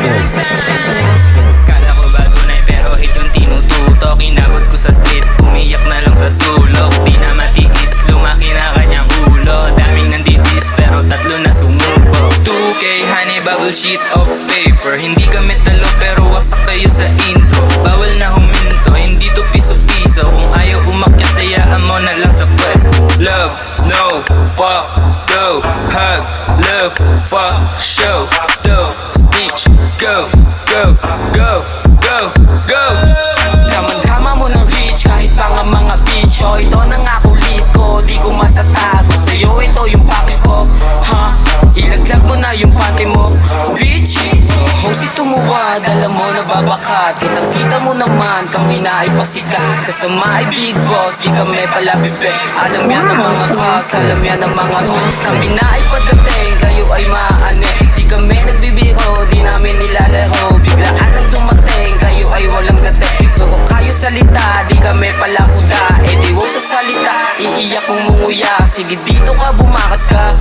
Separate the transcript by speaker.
Speaker 1: Kala ko ba tunay pero hit yung tinututok. Inabot ko sa street, umiyak na lang sa sulok. Di na matiis, lumaki na kanyang ulo. Daming nanditis pero tatlo na sumubok. 2K honey, bubble sheet of paper. Hindi kami talo pero wasak kayo sa intro. Bawal na huminto, hindi to piso-piso. Kung ayaw umakyat, hayaan mo na lang sa pwesto. Love, no, fuck, go, hug, love, fuck, show, do, snitch, go, go, go, go, go.
Speaker 2: Damang-dama mo ng reach kahit pa nga mga bitch. Oh, ito na nga kulit ko, di ko matatago. Sa'yo ito yung pake ko, ha? Ilaglag mo na yung panty mo, bitch. Hosi tumuwad, alam mo nababakat. Kitang-kita mo naman, kami na ay pasikat. Kasama ay big boss, di kami pala bibig. Alam yan ang mga cause, alam yan ang mga host. Kami na ay pagdating, kayo ay maaane. Di kami nagbibiro, di namin nilalaro. Biglaan lang dumating, kayo ay walang dating. Pero kayo salita, di kami pala kuda. Eh di wow sa salita, iiyak mong munguya. Sige dito ka, bumakas ka.